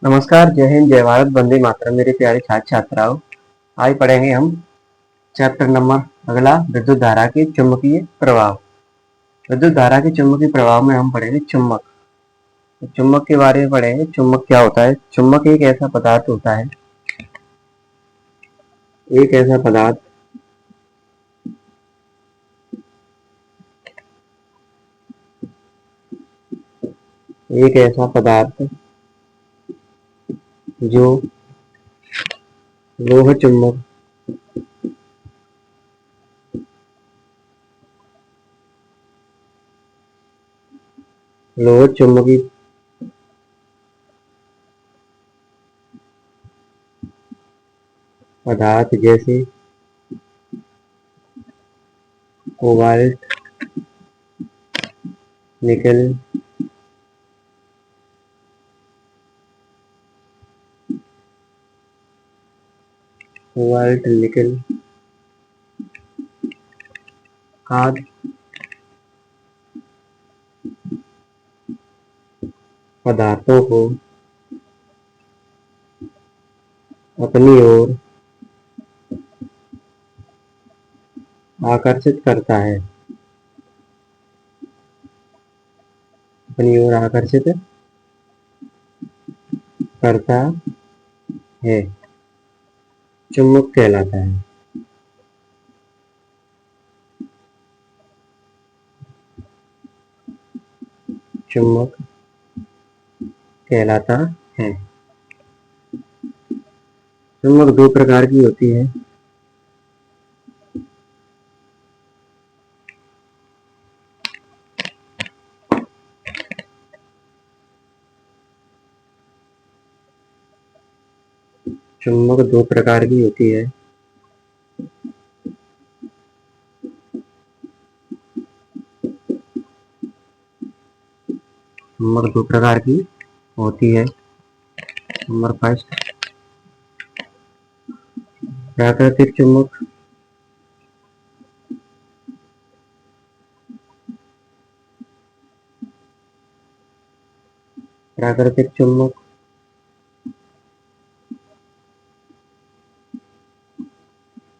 नमस्कार, जय हिंद, जय भारत, वंदे मातरम मेरे प्यारे छात्र छात्राओं। आज पढ़ेंगे हम चैप्टर नंबर अगला विद्युत धारा के चुंबकीय प्रभाव। विद्युत धारा के चुंबकीय प्रभाव में हम पढ़ेंगे चुंबक। तो चुंबक के बारे में पढ़ेंगे। चुंबक क्या होता है? चुंबक एक ऐसा पदार्थ होता है, एक ऐसा पदार्थ एक ऐसा पदार्थ जो लोह चुंबक लोह चुंबकीय पदार्थ जैसे कोबाल्ट, निकल, कोबाल्ट, निकल आदि पदार्थों को अपनी ओर आकर्षित करता है, अपनी ओर आकर्षित करता है, चुंबक कहलाता है। चुंबक कहलाता है। चुंबक दो प्रकार की होती है। चुंबक दो प्रकार की होती है। चुंबक दो प्रकार की होती है। नंबर फर्स्ट, प्राकृतिक चुंबक। प्राकृतिक चुंबक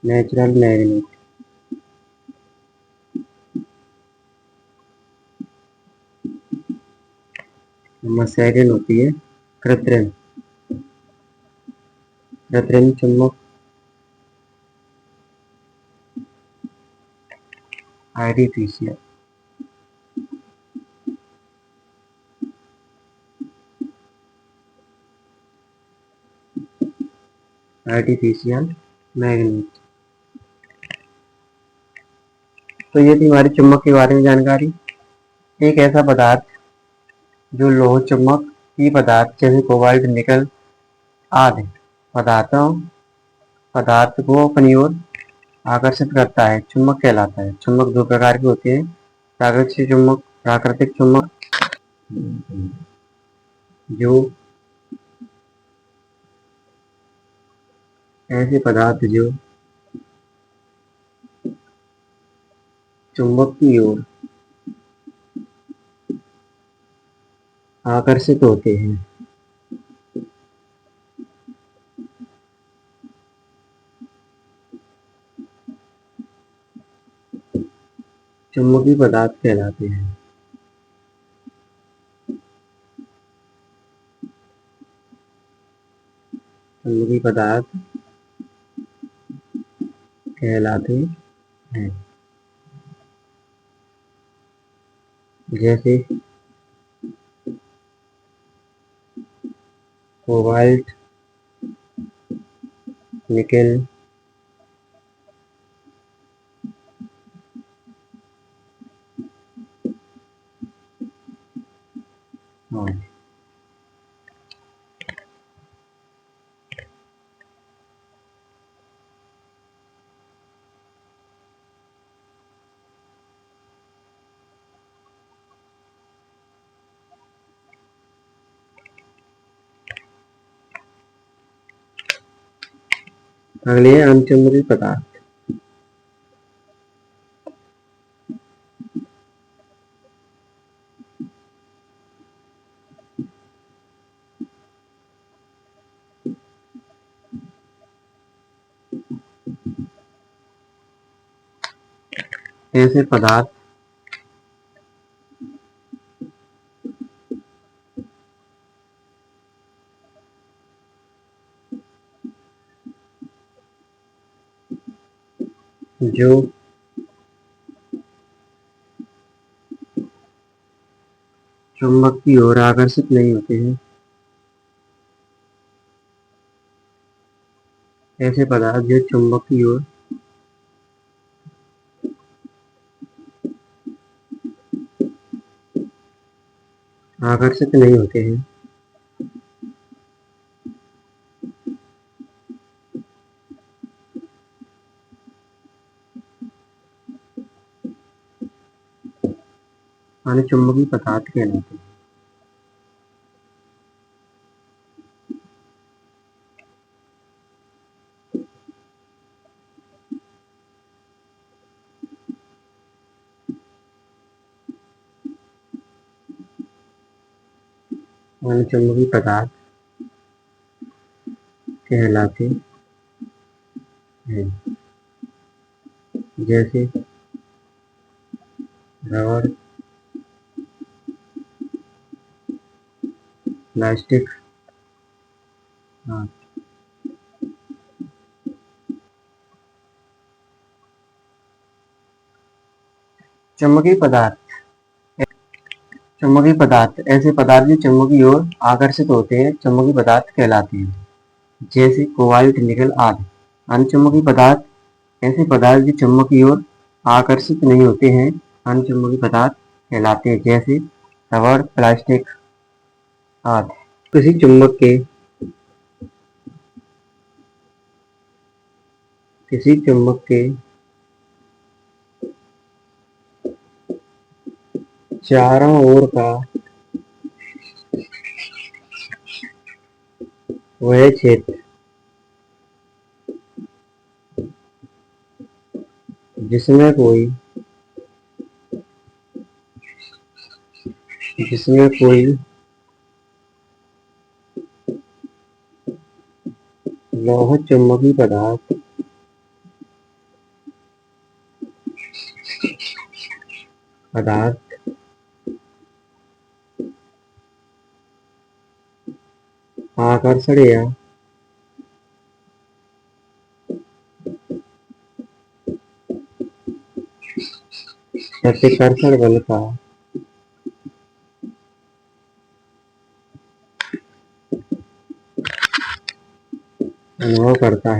नेचुरल मैग्नेट। नंबर सेकंड होती है कृत्रिम कृत्रिम चुंबक, आर्टिफिशियल। Artificial magnet. तो ये थी हमारी चुंबक के बारे में जानकारी। एक ऐसा पदार्थ जो लोह चुंबक की पदार्थ जैसे कोबाल्ट, निकल आदि पदार्थों पदार्थ को अपनी ओर आकर्षित करता है, चुंबक कहलाता है। चुंबक दो प्रकार की होती है। प्राकृतिक चुंबक जो ऐसे पदार्थ जो चुंबक की ओर आकर्षित होते हैं। चुंबकीय पदार्थ कहलाते हैं। चुंबकीय पदार्थ कहलाते हैं। जैसे कोबाल्ट, निकल, हाँ। अगले है अनचुंबकीय पदार्थ। ऐसे पदार्थ जो चुंबक की ओर आकर्षित नहीं होते हैं, ऐसे पदार्थ जो चुंबक की ओर आकर्षित नहीं होते हैं, अनुचुंबकीय पदार्थ कहलाते हैं। अनुचुंबकीय पदार्थ कहलाते हैं, जैसे रबर, प्लास्टिक। हाँ, चुंबकीय पदार्थ चुंबकीय पदार्थ ऐसे पदार्थ जो चुंबक की ओर आकर्षित होते हैं, चुंबकीय पदार्थ कहलाते हैं, जैसे कोबाल्ट, निकल आदि। अनुचुंबकीय पदार्थ ऐसे पदार्थ जो चुंबक की ओर आकर्षित नहीं होते हैं, अनुचुंबकीय पदार्थ कहलाते हैं, जैसे रबर, प्लास्टिक आदि। किसी चुंबक के किसी चुंबक के चारों ओर का वह क्षेत्र जिसमें कोई लौह चुंबकीय पदार्थ आकर्षण या प्रतिकर्षण बल का अनुभव करता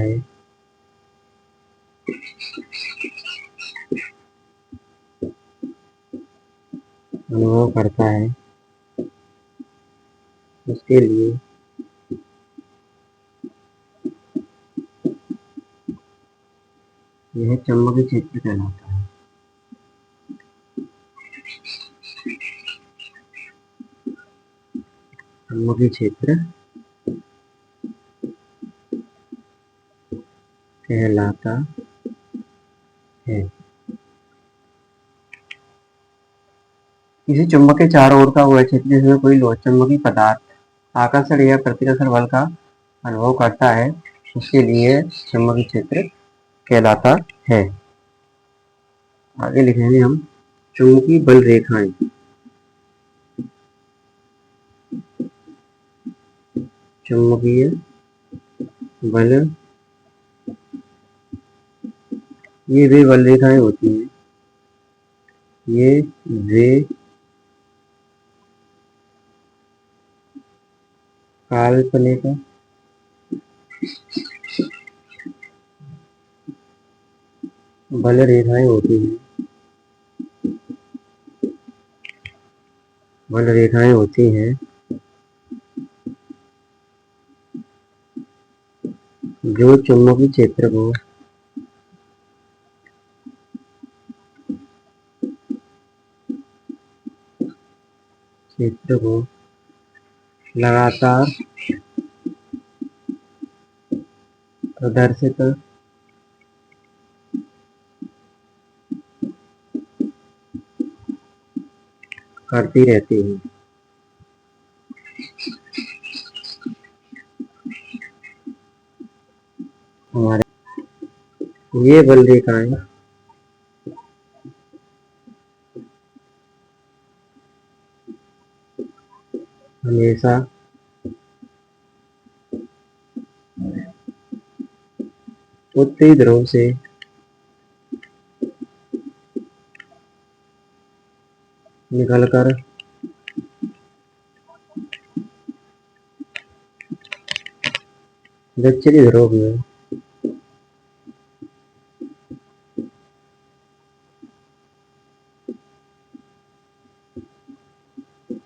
है, उसके लिए यह चुंबकीय क्षेत्र कहलाता है। चुंबकीय क्षेत्र कहलाता है। किसी चुंबक के चारों ओर का वह क्षेत्र जिसमें कोई लोह चुंबकीय पदार्थ आकर्षण या प्रतिकर्षण बल का अनुभव करता है, उसके लिए चुंबकीय क्षेत्र कहलाता है। आगे लिखेंगे हम चुंबकीय बल रेखाएं। चुंबकीय बल ये वे बल रेखाएं होती हैं, ये वे काल्पनिक बल रेखाएं होती हैं, जो चुंबकीय क्षेत्र को लगातार प्रदर्शित करती रहती है। हमारे ये बल रेखाएं हमेशा उत्तरी ध्रुव से निकलकर दक्षिणी ध्रुव में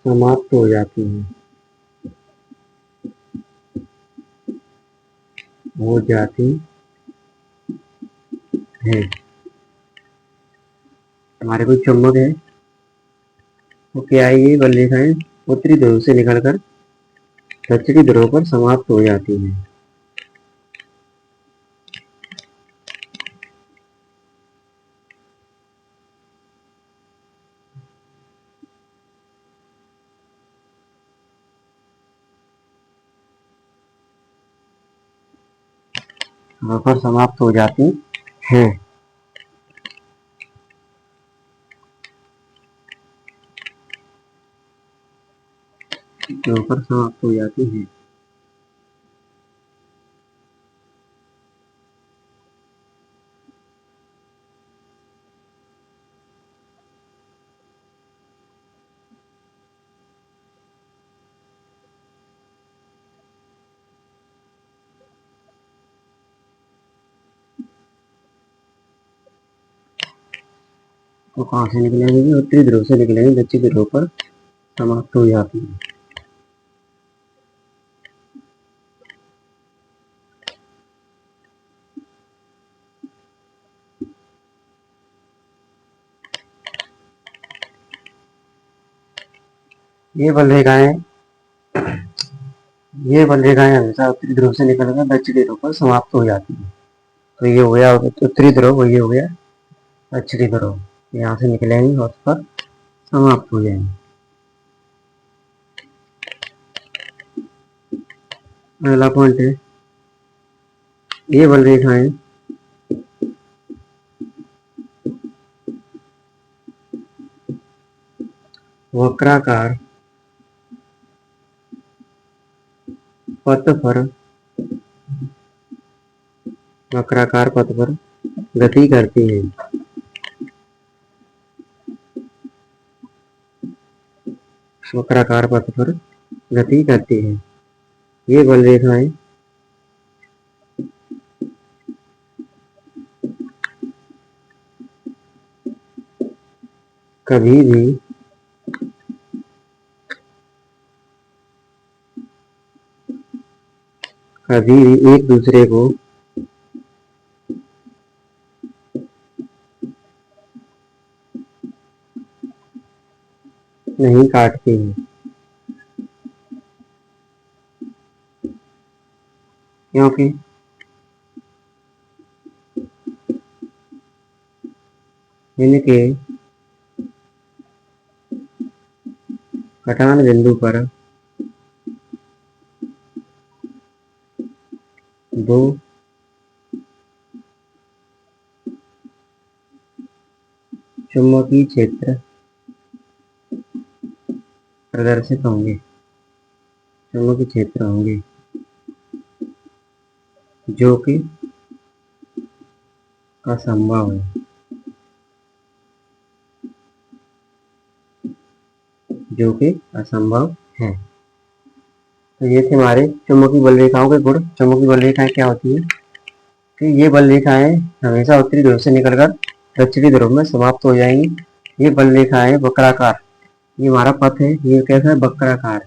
समाप्त हो जाती है, हो जाती है। हमारे कुछ चुंबक है, वो क्या है, ये बल रेखाएं उत्तरी ध्रुव से निकलकर दक्षिणी ध्रुव पर समाप्त हो जाती है। वहाँ पर समाप्त हो जाती हैं। ऊपर समाप्त हो जाती है। तो कहाँ से निकलेंगे? उत्तरी ध्रुव से निकलेंगे, दक्षिणी ध्रुव पर समाप्त हो जाती है। ये बल रेखाएं हमेशा उत्तरी ध्रुव से निकलकर दक्षिणी ध्रुव पर समाप्त हो जाती है। तो ये हो गया उत्तरी ध्रुव, ये हो गया दक्षिणी ध्रुव। यहाँ से निकलेंगे और उस पर समाप्त हो जाएंगे। अगला पॉइंट है, ये बल रेखाएं वक्राकार पथ पर गति करती है। वक्राकार पथ पर गति करती है। ये बल रेखाएं कभी भी एक दूसरे को नहीं काटती हैं, क्योंकि इनके कटान बिंदु पर दो चुंबकीय क्षेत्र प्रदर्शित होंगे, चुंबकीय क्षेत्र होंगे जो कि असंभव है, जो कि असंभव है। तो ये थे हमारे चुंबकीय बल रेखाओं के गुण। चुंबकीय बल रेखाएं क्या होती है कि ये बल रेखाएं हमेशा उत्तरी ध्रुव से निकलकर दक्षिणी ध्रुव में समाप्त हो जाएंगी। ये बल रेखाएं वक्राकार, ये हमारा पथ है, ये कैसा है? वक्राकार।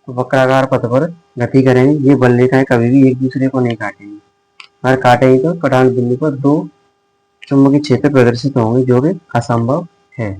तो वक्राकार पथ पर गति करेंगे। ये बल रेखाएं कभी भी एक दूसरे को नहीं काटेंगी। अगर काटेंगे तो कटान बिंदु पर दो चुंबकीय क्षेत्र प्रदर्शित होंगे जो कि असंभव है।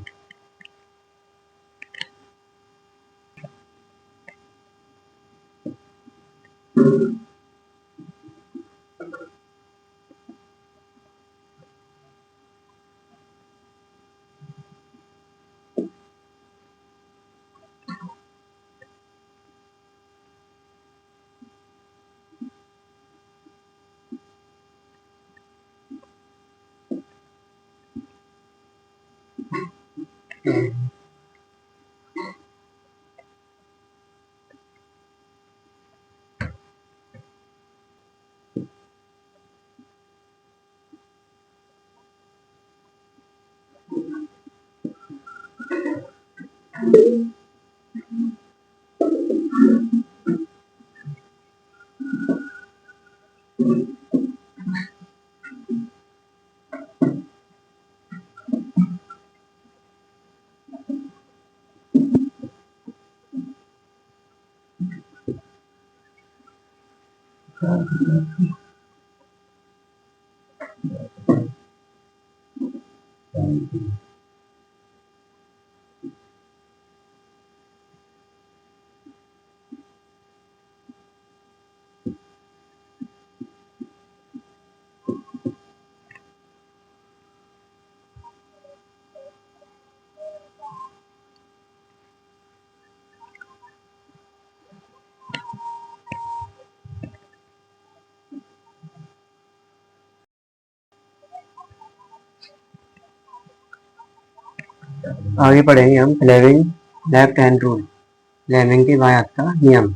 आगे पढ़ेंगे हम Fleming left hand rule, Fleming के बाएं हाथ का नियम।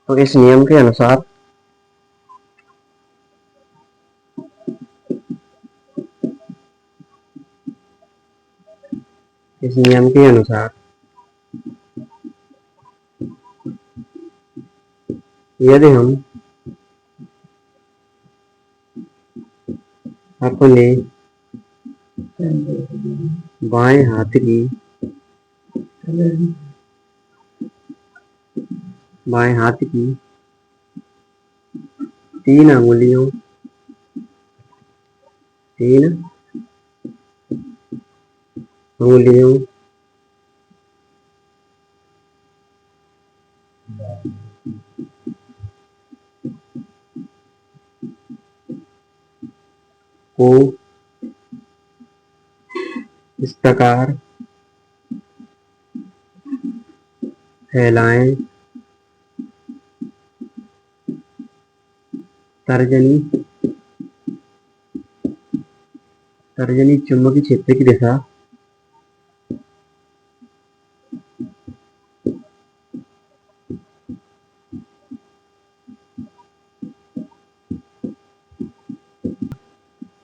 तो इस नियम के अनुसार यदि हम अपने बाएं हाथ की तीन अंगुलियों को इस प्रकार फैलाएं, तर्जनी चुंबकीय क्षेत्र की दिशा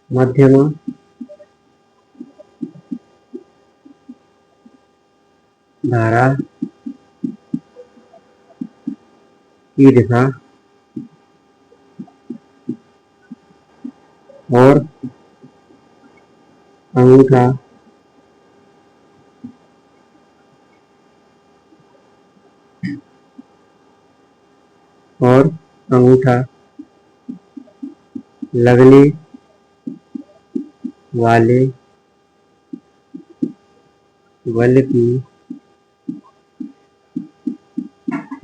मध्यमा धारा की दिशा और अंगूठा लगने वाले बल की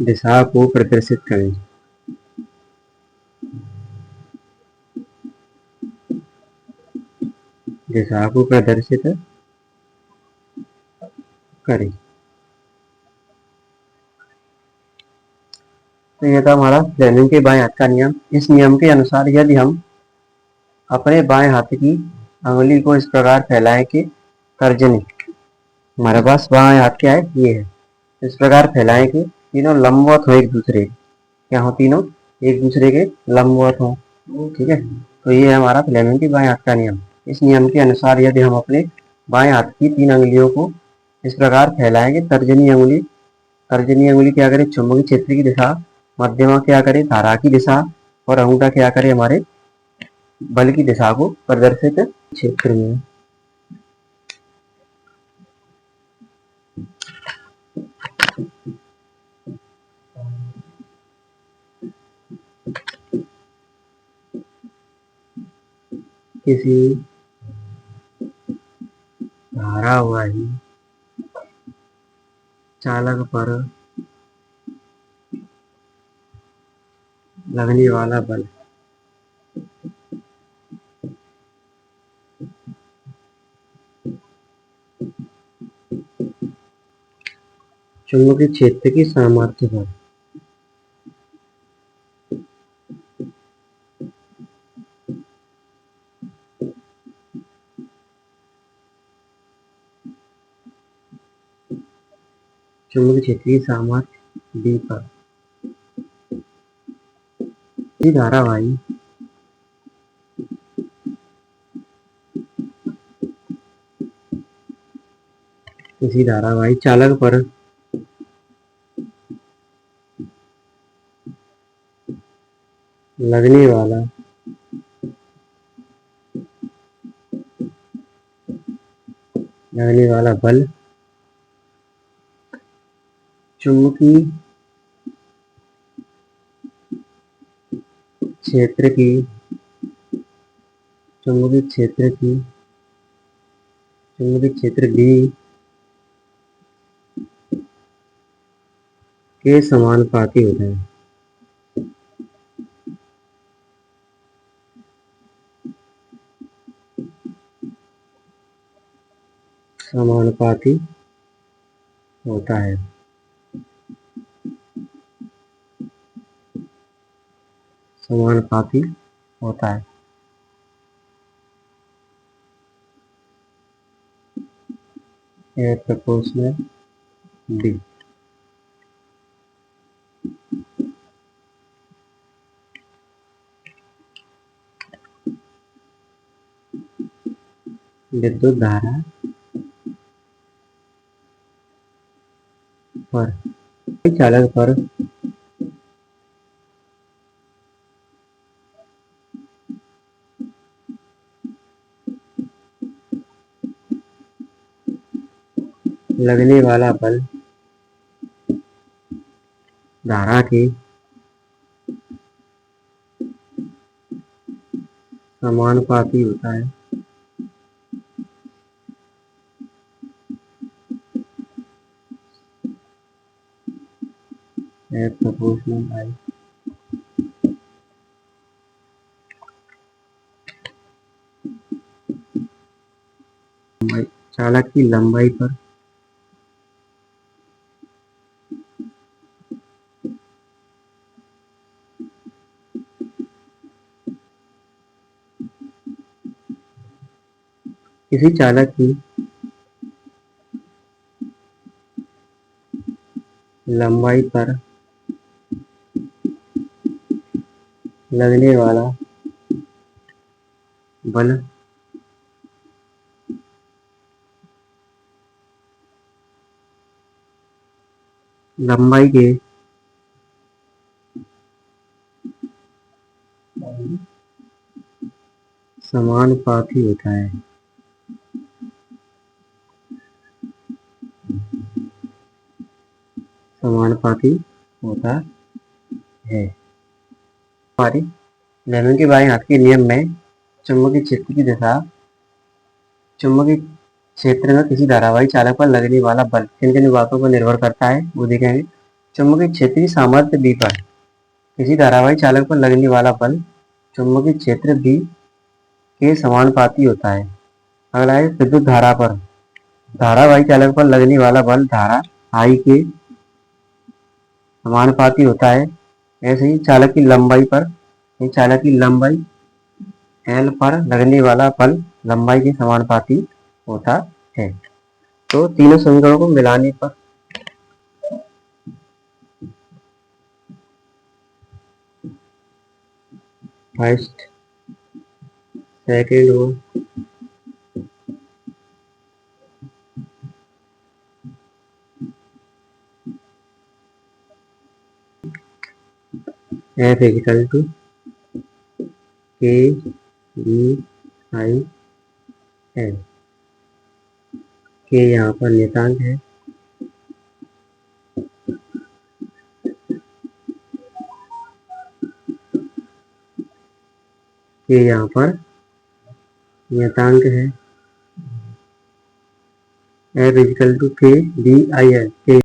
दिशा को प्रदर्शित करें। तो यह था हमारा फ्लेमिंग के बाएं हाथ का नियम। इस नियम के अनुसार यदि हम अपने बाएं हाथ की अंगुली को इस प्रकार फैलाएं कि तर्जनी, हमारे पास बाएं हाथ क्या है, ये है, इस प्रकार फैलाएं कि तीनों लंबवत हो एक दूसरे के, क्या हो, तीनों एक दूसरे के लंबवत हो। ठीक है, तो ये है हमारा फ्लेमिंग के बाएं हाथ का नियम। इस नियम के अनुसार यदि हम अपने बाएं हाथ की तीन अंगुलियों को इस प्रकार फैलाएंगे, तर्जनी अंगुली क्या करे, चुंबकीय क्षेत्र की दिशा, मध्यमा क्या करे, धारा की दिशा, और अंगूठा क्या करे, हमारे बल की दिशा को प्रदर्शित क्षेत्र में। किसी धारावाही चालक पर लगने वाला बल चुंबकीय क्षेत्र की सामर्थ्य पर चुंबकीय क्षेत्र की सामर्थ्य B पर धारावाही किसी धारावाही चालक पर लगने वाला बल चुंबकीय क्षेत्र की चुंबकीय क्षेत्र B के समानुपाती होता है। समानुपाती होता है। समानुपाती होता है। A proportional B। विद्युत धारा पर चालक पर लगने वाला बल धारा के समानुपाती होता है। F proportional I। चालक की लंबाई पर किसी चालक की लंबाई पर लगने वाला बल लंबाई के समानुपाती होता है। समानुपाती होता है। हमारी लेमन के बाएं हाथ के नियम में चुंबकीय क्षेत्र की दिशा चुंबकीय क्षेत्र में किसी धारावाही चालक पर लगने वाला बल किन किन बातों पर निर्भर करता है वो देखेंगे। चुंबकीय क्षेत्र की सामर्थ्य B पर किसी धारावाही चालक पर लगने वाला बल चुंबकीय क्षेत्र B के समानुपाती होता है। अगला है विद्युत धारा पर धारावाही चालक पर लगने वाला बल धारा I के समानुपाती होता है। ऐसे ही चालक की लंबाई L पर लगने वाला बल लंबाई के समानुपाती होता है। तो तीनों समीकरणों को मिलाने पर फर्स्ट सेकेंड और F equal to K B I L। K यहाँ पर नियतांक है, K यहाँ पर नियतांक है। F equal to K B I L।